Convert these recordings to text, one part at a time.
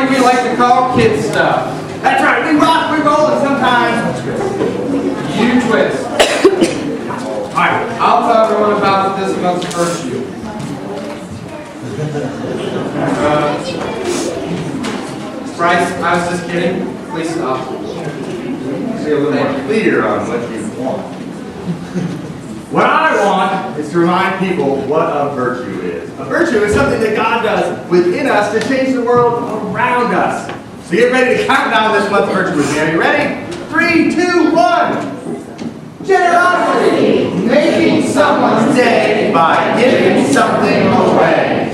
party we like to call Kidstuf. That's right, we rock, we roll, and sometimes You twist. Alright, I'll tell everyone about this month's virtue. Bryce, I was just kidding. Please stop. be a little more clear on what you want. What I want is to remind people what a virtue is. A virtue is something that God does within us to change the world around us. So get ready to count down this month's virtue with me. Are you ready? 3, 2, 1. Generosity, making someone's day by giving something away.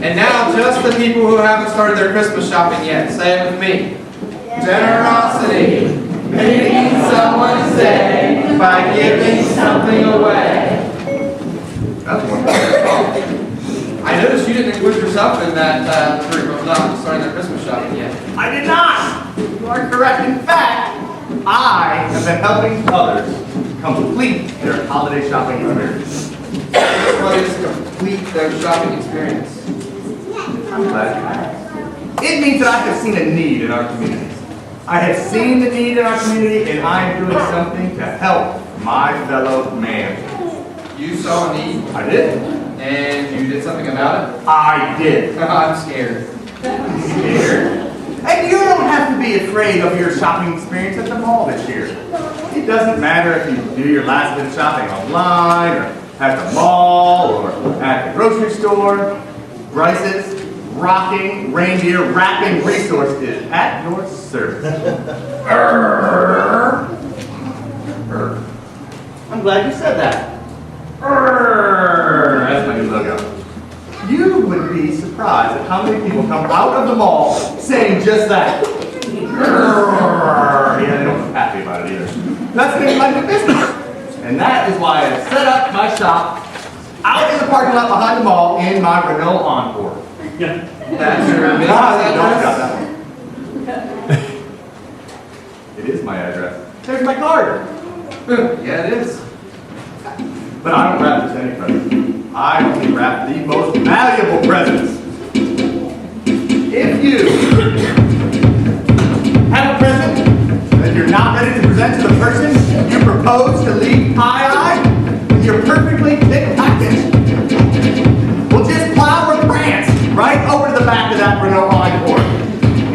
And now, just the people who haven't started their Christmas shopping yet, say it with me. Generosity, making someone's day by giving something away. That's one. I noticed you didn't include yourself in that group of not starting their Christmas shopping yet. I did not! You are correct. In fact, I have been helping others complete their holiday shopping experience. What is complete their shopping experience? I'm glad you asked. It means that I have seen a need in our community. I have seen the need in our community, and I am doing something to help my fellow man. You saw a need, I did. and you did something about it? I did. I'm scared. Scared? And you don't have to be afraid of your shopping experience at the mall this year. It doesn't matter if you do your last bit of shopping online, or at the mall, or at the grocery store. Bryce's rocking reindeer wrapping resource is at your service. I'm glad you said that. That's my new logo. You would be surprised at how many people come out of the mall saying just that. Yeah, they don't look happy about it either. That's the name of my new business. And that is why I set up my shop out in the parking lot behind the mall in my Renault Encore. That's your business Don't forget address? that one. It is my address. There's my card. Yeah, it is. But I don't wrap just any presents. I only wrap the most valuable presents. If you have a present that you're not ready to present to the person you propose to leave pie-eyed with your perfectly thick package, we'll just plow or prance right over to the back of that Renault Encore,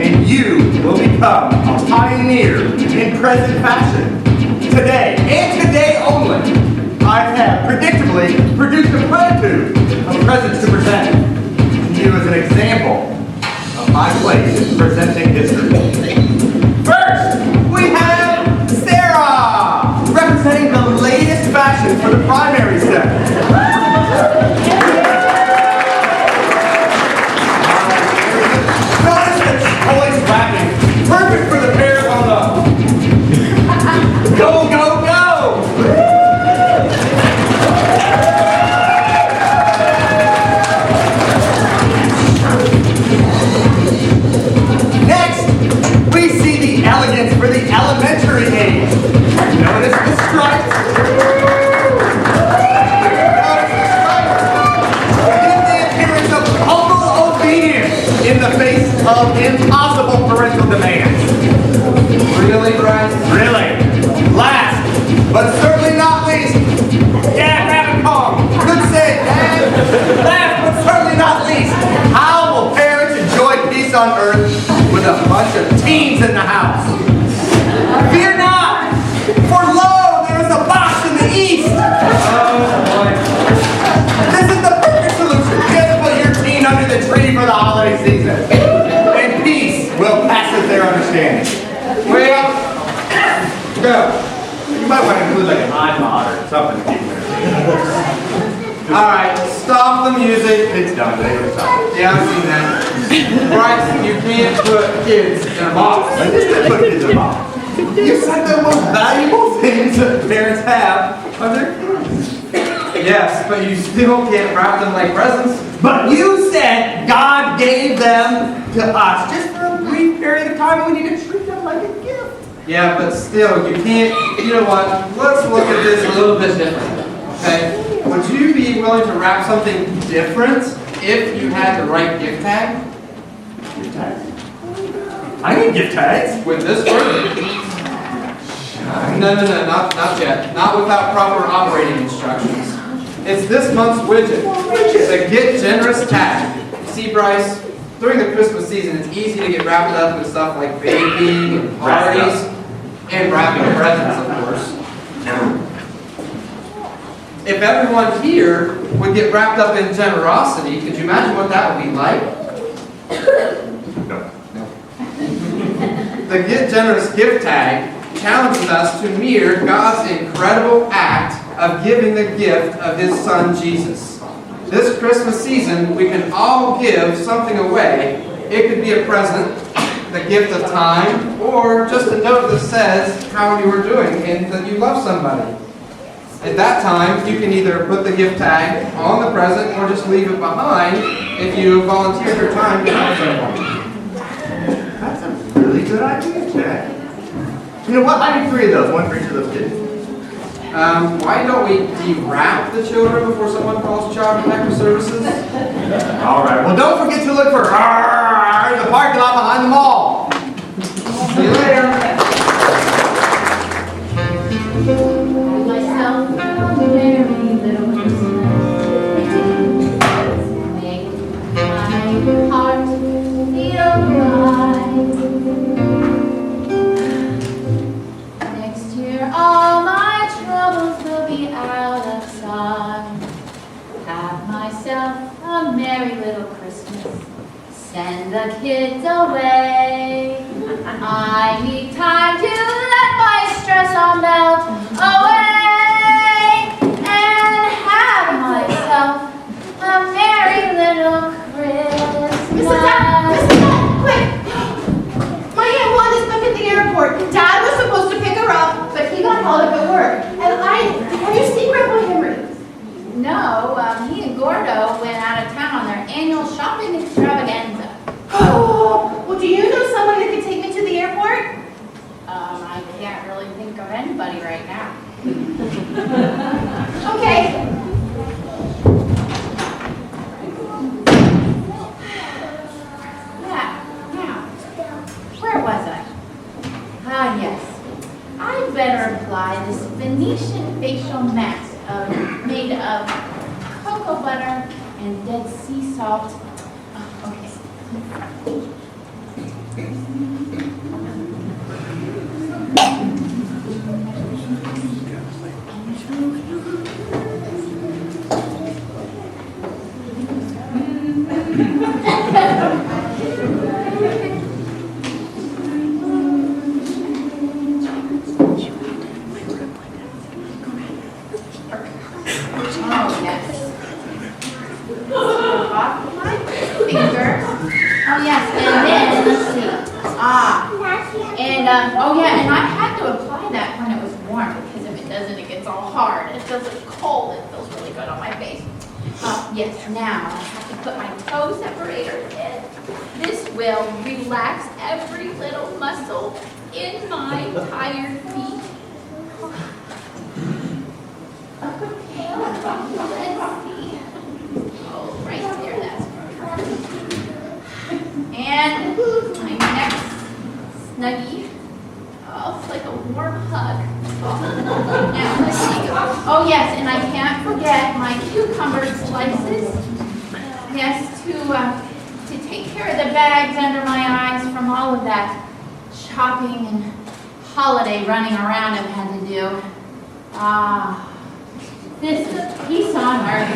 and you will become a pioneer in present fashion. Today, and today only, I have predictably produced a plenitude of presents to present to you as an example of my place in presenting history. First, we have Sarah, representing the latest fashion for the primary set. Notice that always wrapping, perfect for the pair on the go, go, go! Next, we see the elegance for the elementary age. Notice the stripes. Give the appearance of humble obedience in the face of impossible parental demands. Really, Bryce? Really? Last, but certainly not least, yeah, grab a calm. Good save, Dad. Last, but certainly not least, how will parents enjoy peace on earth with a bunch of teens in the house? Fear not, for lo, there is a box in the east. Oh, boy. This is the perfect solution. Just put your teen under the tree for the holiday season, and peace will pass their understanding. Wait. Go. You might want to include like an iPod or something to keep them entertained. Alright, stop the music. It's done. They were stopped. Yeah, I've seen that. Bryce, you can't put kids in a box. I just didn't put kids in a box. You said the most valuable things that parents have are their kids. Yes, but you still can't wrap them like presents. But you said God gave them to us just for a brief period of time, and we need to treat them like a gift. Yeah, but still, you can't, you know what, let's look at this a little bit differently, okay? Would you be willing to wrap something different if you had the right gift tag? Gift tag? I need gift tags. With this word? No, not yet. Not without proper operating instructions. It's this month's widget. The Get Generous tag. See, Bryce, during the Christmas season, it's easy to get wrapped up in stuff like baking and parties and wrapping presents, of course. If everyone here would get wrapped up in generosity, could you imagine what that would be like? No. The Get Generous gift tag challenges us to mirror God's incredible act of giving the gift of His Son, Jesus. This Christmas season, we can all give something away. It could be a present, the gift of time, or just a note that says how you are doing and that you love somebody. At that time, you can either put the gift tag on the present or just leave it behind if you volunteered your time to help someone. That's a really good idea, Jack. You know what? I need 3 of those, one for each of those kids. Why don't we de-wrap the children before someone calls Child Protective Services? All right. Well, don't forget to look for in the parking lot behind the mall. See you later. Myself a merry little Christmas, make my heart feel bright. Next year all my troubles will be out of sight. Have myself a merry little Christmas, send the kids away. I need time to let my stress all melt away and have myself a merry little Christmas. Mrs. Dad, quick! My Aunt Wanda's stuck at the airport. Dad was supposed to pick her up, but he got held up at work. And have you seen Grandpa Henry? No, he and Gordo went out of town on their annual shopping extravaganza. Oh, well, do you know someone that could take me to the airport? I can't really think of anybody right now. Okay. Yeah, now, where was I? Ah, yes. I better apply this Venetian facial mask made of cocoa butter and Dead Sea salt. Oh, okay. Oh, yes. Off my finger. Oh, yes. And then, let's see. And, oh, yeah, and I had to apply that when it was warm, because if it doesn't, it gets all hard. It feels like cold. It feels really good on my face. Yes, now I have to put my toe separator in. This will relax every little muscle in my tired feet. Okay, let's see. Oh, right there, that's perfect. And my next snuggie. Oh, it's like a warm hug. Now, let's see. Oh, yes, and I can't forget my cucumber slices. Yes, to take care of the bags under my eyes from all of that shopping and holiday running around I've had to do. Ah. This is peace on earth.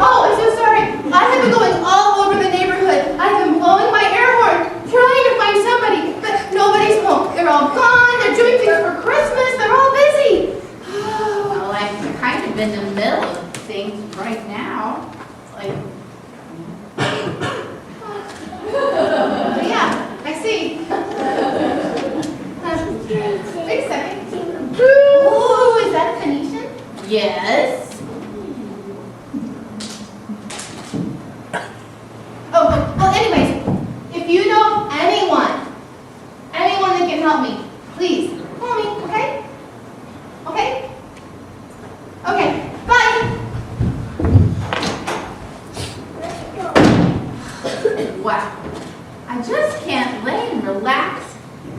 Oh, I'm so sorry. I have been going all over the neighborhood. I've been blowing my air horn, trying to find somebody, but nobody's home. They're all gone. They're doing things for Christmas. They're all busy. Well, I'm kind of in the middle of things right now. Like, Yeah, I see. Wait a second. Ooh, is that a Phoenician? yes. Oh, well, anyways, Wow. I just can't lay and relax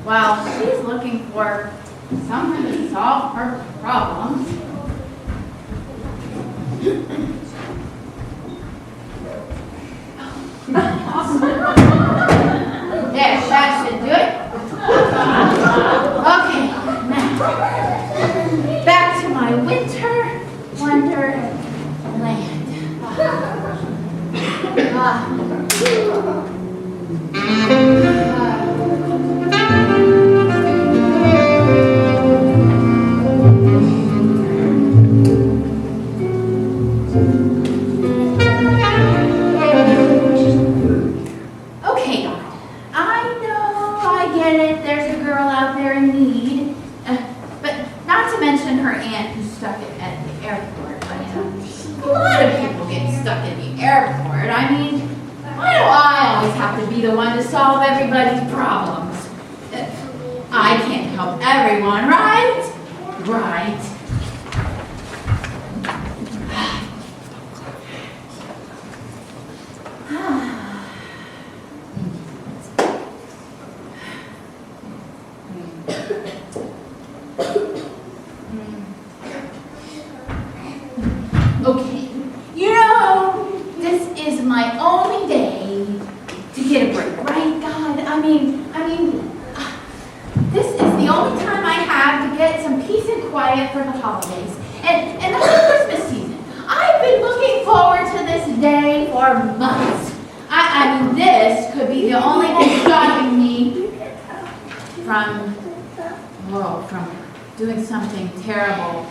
while she's looking for someone to solve her problems. There, that should do it. Okay, now back to my winter wonderland. Okay, God. I know, I get it. There's a girl out there in need. But not to mention her aunt who's stuck at the airport. I mean, a lot of people get stuck at the airport. I mean, why do I always have to be the one to solve everybody's problems? I can't help everyone, right? Right. Okay, you know, this is my only day to get a break, right, God? I mean, this is the only time I have to get some peace and quiet for the holidays. And that's the Christmas season. I've been looking forward to this day for months. I mean, this could be the only thing stopping me from doing something terrible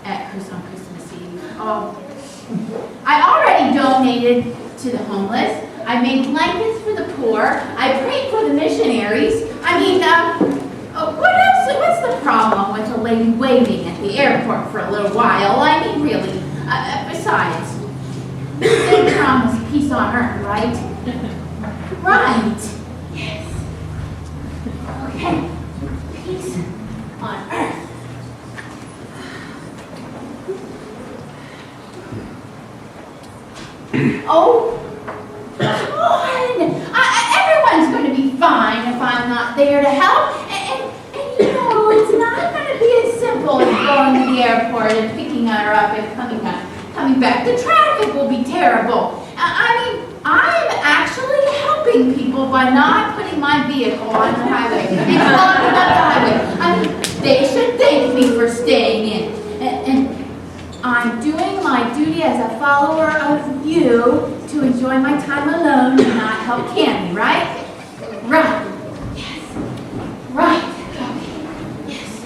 on Christmas Eve. Oh, I already donated to the homeless. I made blankets for the poor. I prayed for the missionaries. I mean, what else? What's the problem with a lady waiting at the airport for a little while? I mean, really. Besides, they promised peace on earth, right? Right. Yes. Okay. Peace on earth. Oh, come on! Everyone's going to be fine if I'm not there to help. And you know, it's not going to be as simple as going to the airport and picking her up and coming back. The traffic will be terrible. I mean, I'm actually helping people by not putting my vehicle on the highway and blocking up the highway. I mean, they should thank me for staying in. And I'm doing my duty as a follower of you to enjoy my time alone and not help Candy, right? Right. Yes. Right. Okay. Yes.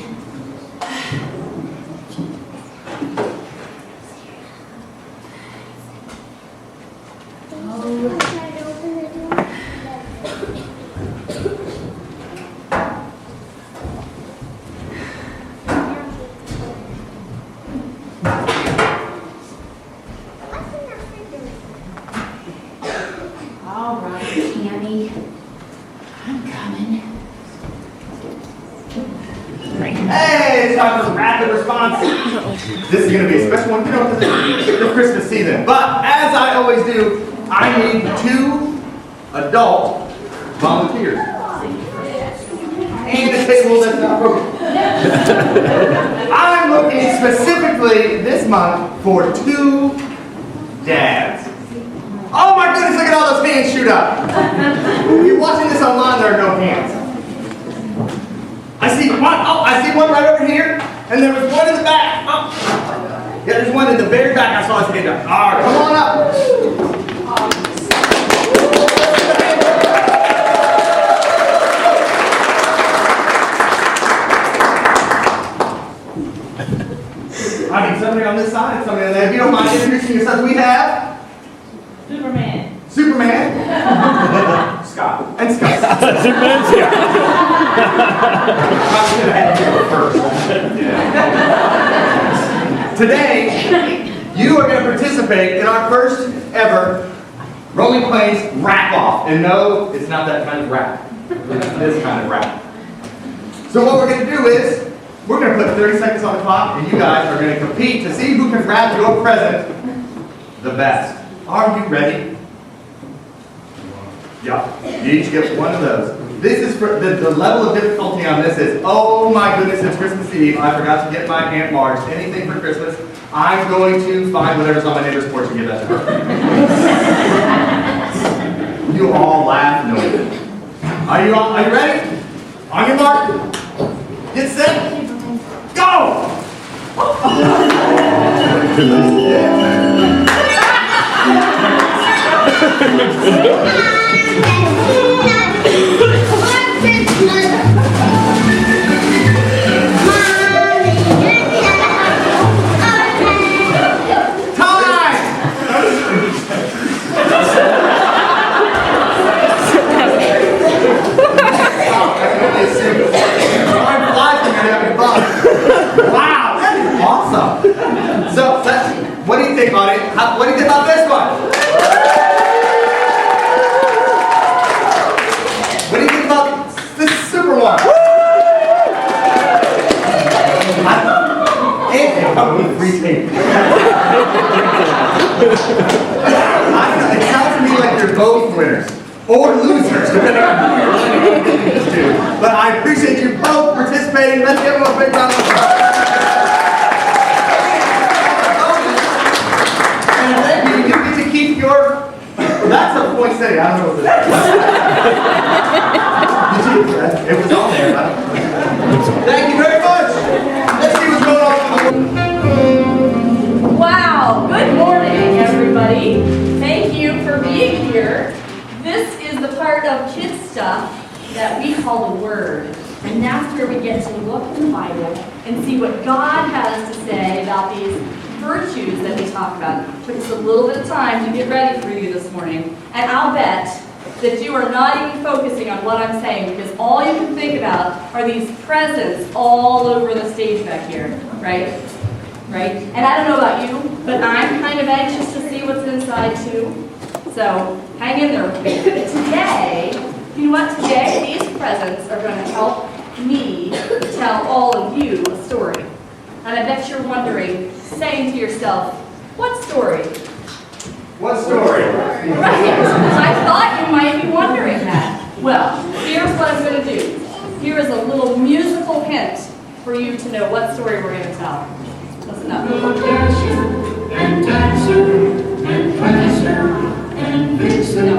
All right, Candy. I'm coming. Hey, it's time for rapid response. This is going to be a special one, you know, because it's the Christmas season. But as I always do, I need 2 adult volunteers. And a table that's not broken. I'm looking specifically this month for 2 dads. Oh my goodness, look at all those hands shoot up. If you're watching this online, there are no hands. I see one. Oh, I see one right over here. And there was one in the back. Oh. Yeah, there's one in the very back. I saw his hand up. All right, come on up. I need somebody on this side, somebody on there. If you don't mind introducing yourself, we have Superman. Scott. And Scott. Superman's here. Probably should have had you go first. Today, you are going to participate in our first ever Rolling Plains rap-off. And no, it's not that kind of rap. It's this kind of rap. So what we're going to do is, we're going to put 30 seconds on the clock, and you guys are going to compete to see who can rap your present the best. Are you ready? Yep, you each get one of those. This is for the level of difficulty on this is, oh my goodness, it's Christmas Eve. I forgot to get my Aunt Marge anything for Christmas. I'm going to find whatever's on my neighbor's porch and give that to her. You all laugh, no. Are you ready? On your mark, get set, go! Wow, that is awesome. So, what do you think about it? What do you think about this one? What do you think about this super one? And come with free tape. I don't know, it sounds to me like they're both winners. Or losers, depending on who you're listening to. But I appreciate you both participating. Let's give them a big round of applause. And thank you. You get to keep your. That's a poinsettia. I don't know what this is. It was on there. Thank you very much. Let's see what's going on. Wow. Good morning, everybody. Thank you for being here. This is the part of Kidstuf that we call the Word. And that's where we get to look in the Bible and see what God has to say about these virtues that we talk about. It took us a little bit of time to get ready for you this morning. And I'll bet that you are not even focusing on what I'm saying because all you can think about are these presents all over the stage back here, right? Right? And I don't know about you, but I'm kind of anxious to see what's inside too. So hang in there with me. Today, you know what? Today, these presents are going to help me tell all of you a story. And I bet you're wondering, saying to yourself, what story? What story? Right. I thought you might be wondering that. Well, here's what I'm going to do. Here is a little musical hint for you to know what story we're going to tell. Listen up. And dancer and prancer. No.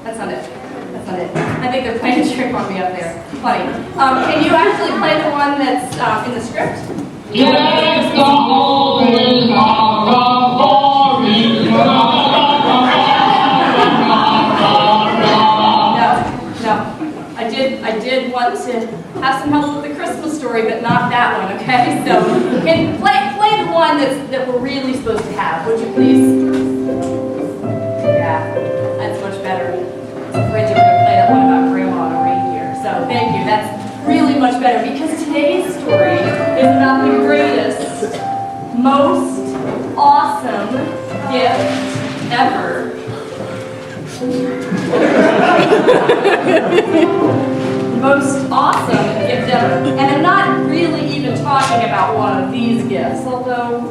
That's not it. That's not it. I think they're playing a trick on me up there. Funny. Can you actually play the one that's in the script? Yes, the holy No. I did want to have some help with the Christmas story, but not that one, okay? So can play the one that we're really supposed to have, would you please? Yeah, that's much better. I was afraid you were going to play that one about grandma and a reindeer. So thank you. That's really much better because today's story is about the greatest, most awesome gift ever. Most awesome gift ever. And I'm not really even talking about one of these gifts, although,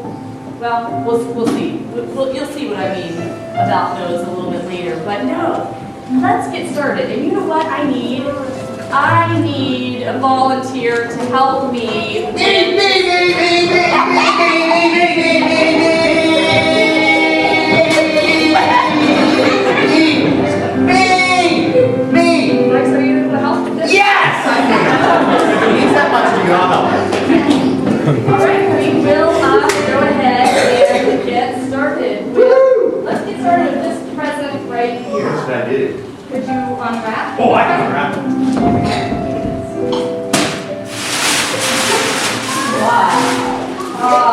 well, we'll see. You'll see what I mean about those a little bit later. But no, let's get started. And you know what I need? I need a volunteer to help me. Bryce, are you able to help with this? Yes! I can. He's that much to you. I'll help. All right, we will go ahead and get started. Let's get started with this present right here. What should I do? Could you unwrap? Oh, I can unwrap it. Wow.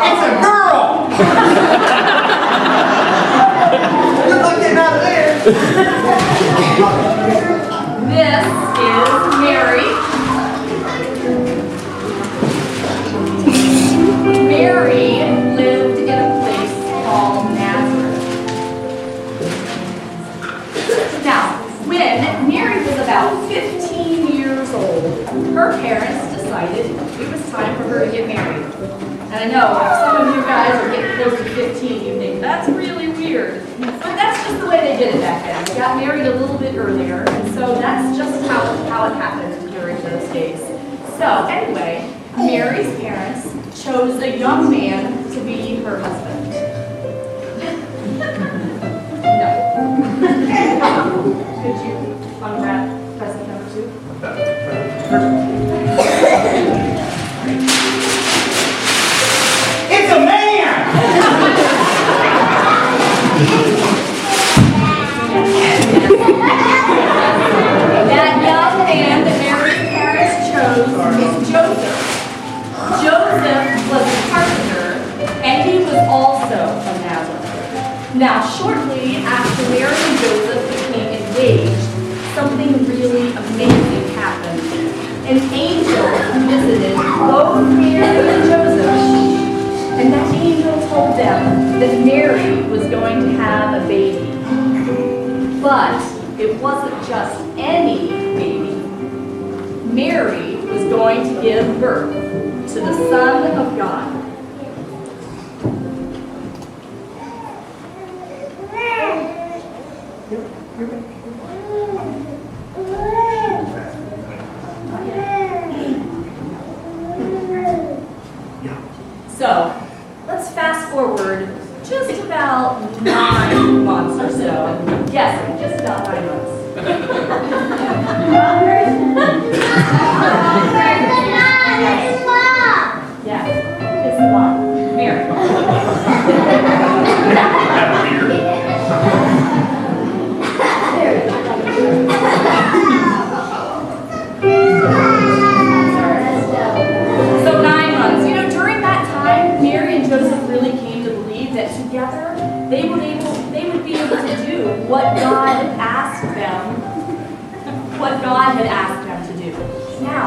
It's a girl! Good luck getting out of there. This is Mary. Mary lived in a place called Nazareth. Now, when Mary was about 15 years old, her parents decided it was time for her to get married. And I know if some of you guys are getting close to 15, you think, that's really weird. weird. But that's just the way they did it back then. They got married a little bit earlier, and so that's just how it happened during those days. So anyway, Mary's parents chose a young man to be her husband. No. Could you unwrap present number 2? It's a man! That young man that Mary's parents chose was Joseph. Joseph was a carpenter, and he was also a Nazarene. Now, shortly after Mary and Joseph became engaged, something really amazing happened. An angel visited both Mary and Joseph, and that angel told them that Mary was going to have a baby. But it wasn't just any baby. Mary was going to give birth to the Son of God. So, let's fast forward just about 9 months or so. Yes, just about 9 months. Yeah, it's the mom, Mary. So 9 months. You know, during that time, Mary and Joseph really came to believe that together they would be able to do what God had asked them to do. Now,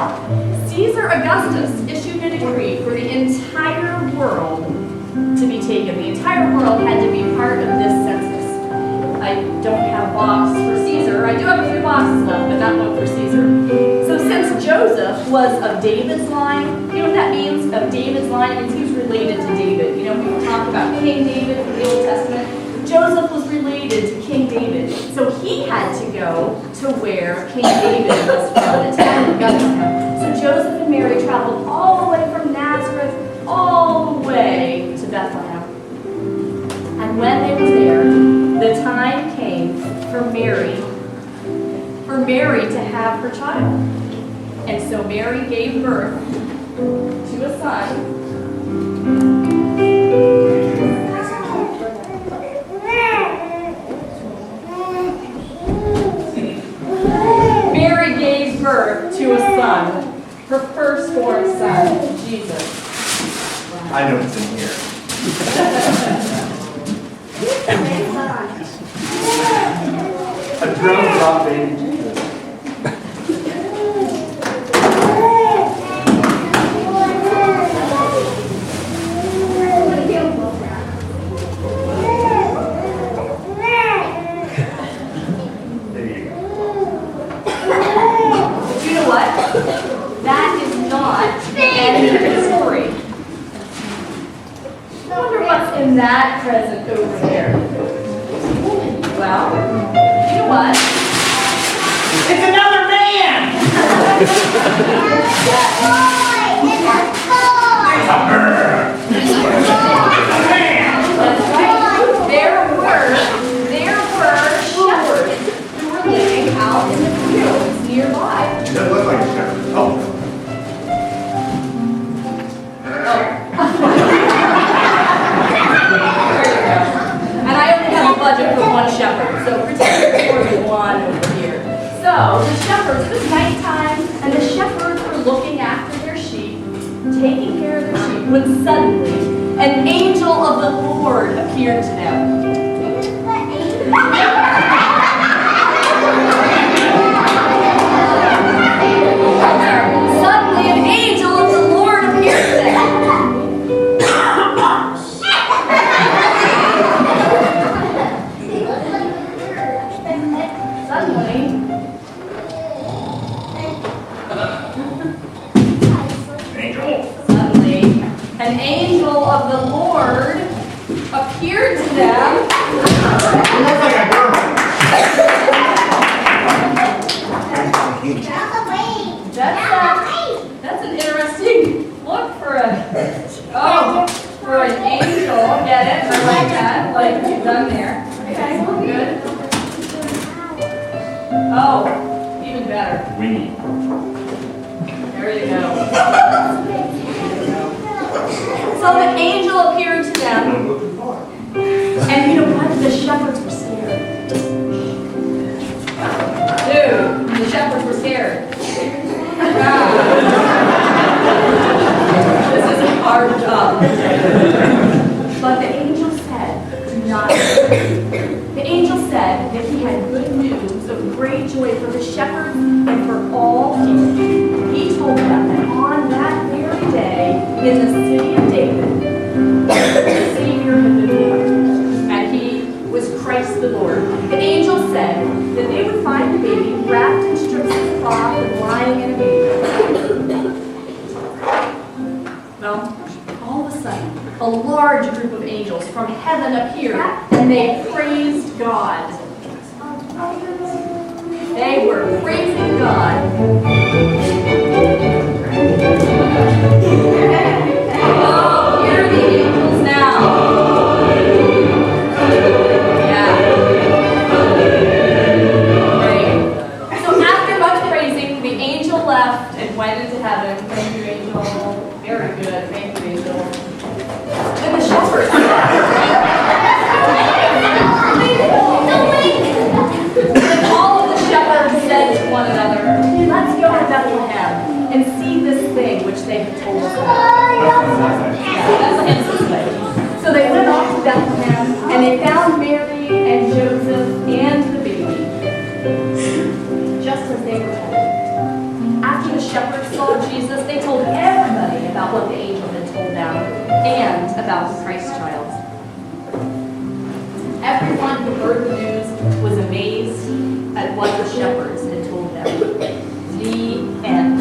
Caesar Augustus issued a decree for the entire world to be taken. The entire world had to be part of this census. I don't have a box for Caesar. I do have a few boxes left, but not one for Caesar. So since Joseph was of David's line, you know what that means? Of David's line, it means he was related to David. You know, people talk about King David in the Old Testament. Joseph was related to King David. So he had to go to where King David was from, the town of Bethlehem. So Joseph and Mary traveled all the way from Nazareth, all the way to Bethlehem. And when they were there, the time came for Mary to have her child. And so Mary gave birth to a son. Mary gave birth to a son, her firstborn son, Jesus. I know it's in here. A drum drop baby Jesus. There you go. But you know what? That is not the end of the story. I wonder what's in that present over there. Well, you know what? It's another man! That's right. There were shepherds who were living out in the fields nearby. It does look like a shepherd. Oh. And I only have a budget for one shepherd, so pretend there's more than one over here. So the shepherds, it was nighttime, and the shepherds were looking after their sheep, taking care of their sheep, when suddenly an angel of the Lord appeared to them. Suddenly an angel of the Lord appeared to them. Suddenly, an angel of the Lord appeared appeared to them. You look like a girl. That's an interesting look for for an angel. Get it? I like that. Like you've done there. Okay, good. Oh, even better. Winnie. There you go. So the angel appeared to them, and you know what? The shepherds were scared. Dude, the shepherds were scared. This is a hard job. But the angel said, do not fear. The angel said that he had good news of great joy for the shepherds and for all people. He told them that on that very day, in the city of David, the Savior had been born, and he was Christ the Lord. The angel said that they would find the baby wrapped in strips of cloth and lying in a manger. Well, all of a sudden, a large group of angels from heaven appeared, and they praised God. They were praising God. Oh, here are the angels now. Yeah. Great. So after much praising, the angel left and went into heaven. Thank you, angel. Very good. Thank you, angel. Then the shepherds. And all of the shepherds said to one another, let's go to Bethlehem and see this thing which they had told us about. So they went off to Bethlehem and they found Mary and Joseph and the baby, just as they were told. After the shepherds saw Jesus, they told everybody about what the angel had told them and about the Christ child. Everyone who heard the news was amazed at what the shepherds had told them. The end.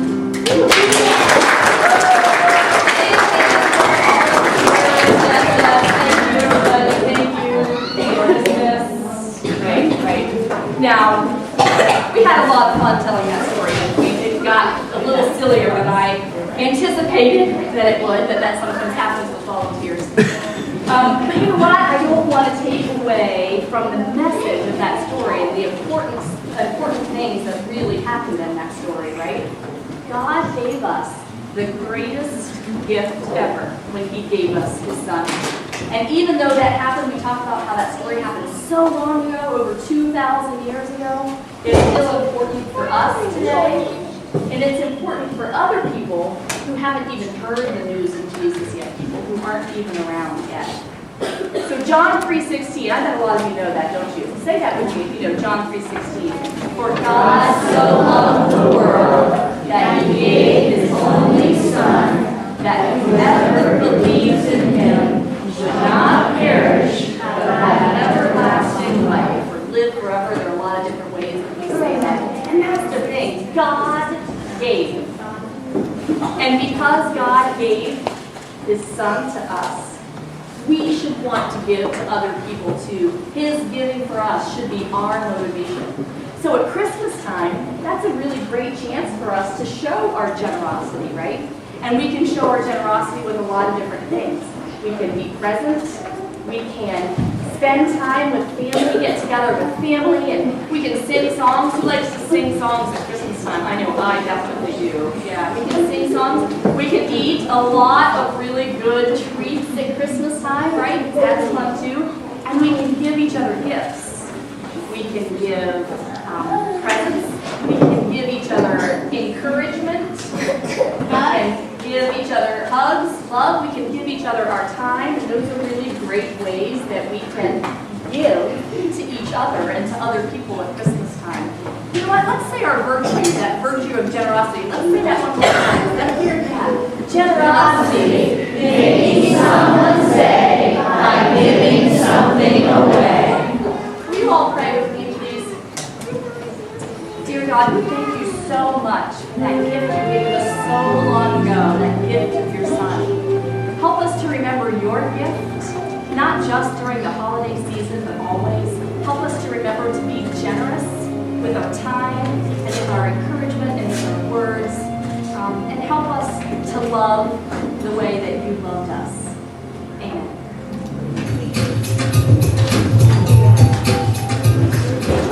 Now, we had a lot of fun telling that story. It got a little sillier than I anticipated that it would, but that sometimes happens with volunteers. But you know what? I don't want to take away from the message of that story, the important things that really happened in that story, right? God gave us the greatest gift ever when He gave us His Son. And even though that happened, we talked about how that story happened so long ago, over 2,000 years ago, it's still important for us today. And it's important for other people who haven't even heard the news of Jesus yet, people who aren't even around yet. So John 3:16, I bet a lot of you know that, don't you? Say that with me, you know, John 3:16. For God so loved the world that He gave His only Son, that whoever believes in Him should not perish, but have everlasting life, or live forever. There are a lot of different ways that we say that. And that's the thing, God gave. And because God gave His Son to us, we should want to give to other people too. His giving for us should be our motivation. So at Christmas time, that's a really great chance for us to show our generosity, right? And we can show our generosity with a lot of different things. We can be present, we can spend time with family, get together with family, and we can sing songs. Who likes to sing songs at Christmas time? I know I definitely do. Yeah, we can sing songs. We can eat a lot of really good treats at Christmas time, right? That's fun too. And we can give each other gifts. We can give presents. We can give each other encouragement. We can give each other hugs, love. We can give each other our time. And those are really great ways that we can give to each other and to other people at Christmas time. You know what? Let's say our virtue, that virtue of generosity. Let's say that one more time. Let's hear that. Generosity, making someone say, I'm giving something away. Will you all pray with me, please? Dear God, we thank you so much for that gift you gave us so long ago, that gift of your Son. Help us to remember your gift not just during the holiday season, but always. Help us to remember to be generous with our time and with our encouragement and with our words, and help us to love the way that you loved us. Amen.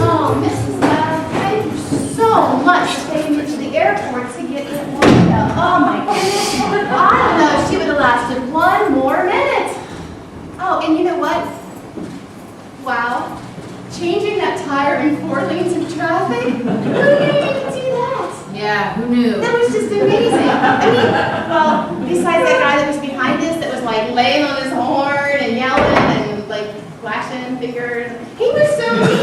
Oh, Mrs. Dec, thank you so much for taking me to the airport to get it worked out. Oh my goodness. I don't know if she would have lasted 1 more minute. Oh, and you know what? Wow. Changing that tire in 4 lanes of traffic? Who knew you could do that? Yeah, who knew? That was just amazing. I mean, well, besides that guy that was behind us that was like laying on his horn and yelling and like flashing fingers. He was so mean.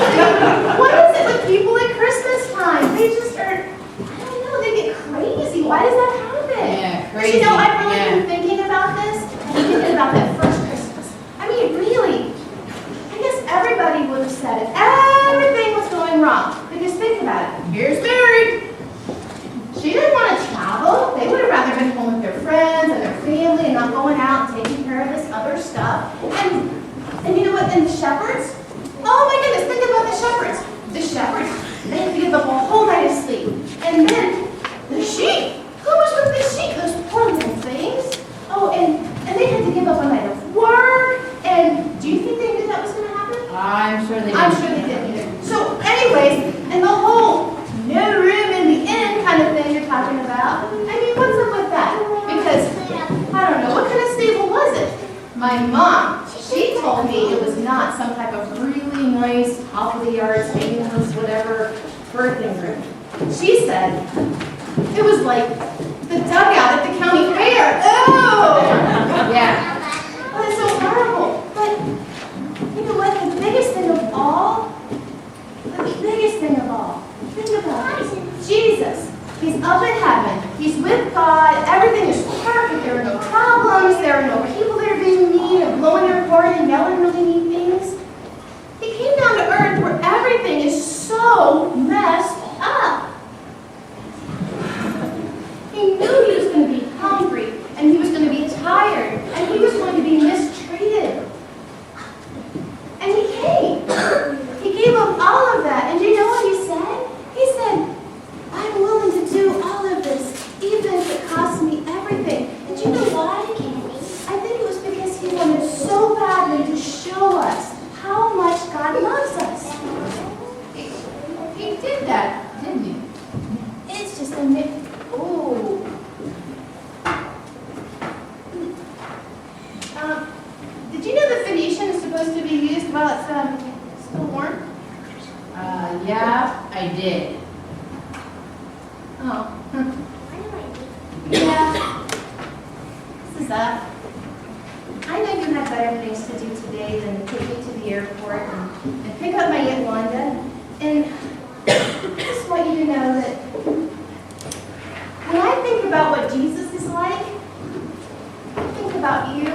What is it with people at Christmas time? They just are, I don't know, they get crazy. Why does that happen? Yeah, But crazy. you know, I've really Yeah. been thinking about this. I've been thinking about that first Christmas. I mean, really, I guess everybody would have said it. Everything was going wrong. Because think about it. Here's Mary. She didn't want to travel. They would have rather been home with their friends and their family and not going out and taking care of this other stuff. And you know what? And the shepherds? Oh my goodness, think about the shepherds. The shepherds, they had to give up a whole night of sleep. And then the sheep. Who was with the sheep? Those poor little things. Oh, and they had to give up a night of work. And do you think they knew that was going to happen? I'm sure they did. I'm sure they didn't. So anyways, and the whole no room in the inn kind of thing you're talking about, I mean, what's up with that? Because, I don't know, what kind of stable was it? My mom, she told me it was not some type of really nice, top-of-the-yard, stainless, whatever, birthing room. She said it was like the dugout at the county fair. Oh! Yeah. Oh, that's so horrible. But, you know what, the biggest thing of all, think about it. Jesus, he's up in heaven. He's with God. Everything is perfect. There are no problems. There are no people that are being mean and blowing their horn and yelling really mean things. He came down to earth where everything is so messed up. He knew he was going to be hungry, and he was going to be tired, and he was going to be mistreated. And he came. He gave up all of that. And do you know what he said? He said, I'm willing to do all of this, even if it costs me everything. And do you know why? I think it was because he wanted so badly to show us how much God loves us. He did that, didn't he? It's just amazing. Oh. Did you know the Phoenician is supposed to be used while it's still warm? Yeah, I did. Oh. Yeah. This is up. I know you had better things to do today than take me to the airport and pick up my Aunt Wanda. And I just want you to know that when I think about what Jesus is like, I think about you.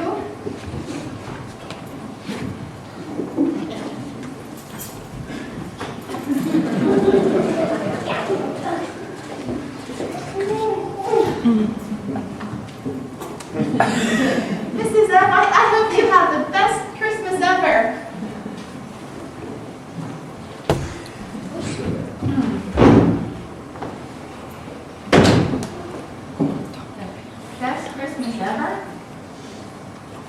Mrs. F, I hope you have the best Christmas ever. Best Christmas ever?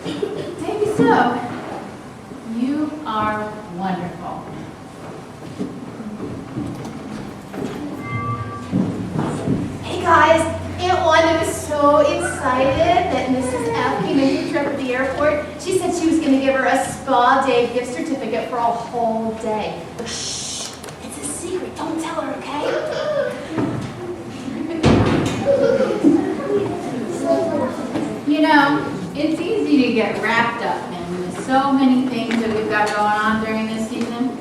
Maybe so. You are wonderful. Hey guys, Aunt Wanda was so excited that Mrs. F came in to pick her up at the airport. She said she was going to give her a spa day gift certificate for a whole day. Shh, it's a secret. Don't tell her, okay? You know, it's easy to get wrapped up in so many things that we've got going on during this season.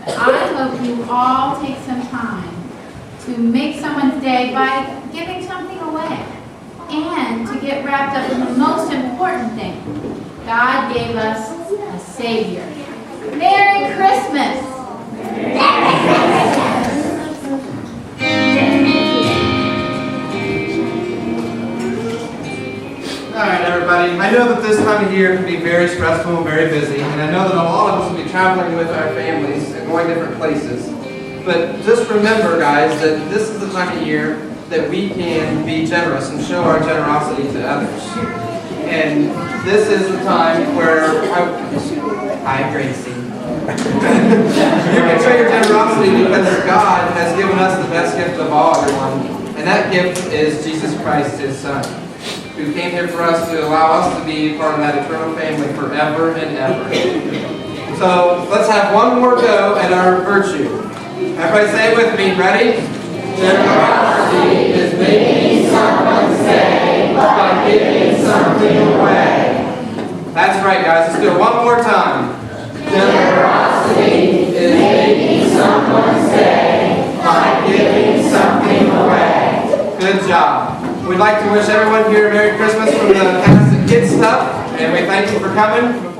But I hope you all take some time to make someone's day by giving something away. And to get wrapped up in the most important thing. God gave us a Savior. Merry Christmas! All right, everybody. I know that this time of the year can be very stressful and very busy, and I know that a lot of us will be traveling with our families and going different places. But just remember, guys, that this is the time of year that we can be generous and show our generosity to others. And this is the time where, hi Gracie. You can show your generosity because God has given us the best gift of all, everyone. And that gift is Jesus Christ, His Son, who came here for us to allow us to be part of that eternal family forever and ever. So let's have one more go at our virtue. Everybody say it with me. Ready? Generosity is making someone say by giving something away. That's right, guys. Let's do it one more time. Generosity is making someone say by giving something away. Good job. We'd like to wish everyone here a Merry Christmas from the cast at Kidstuf, and we thank you for coming.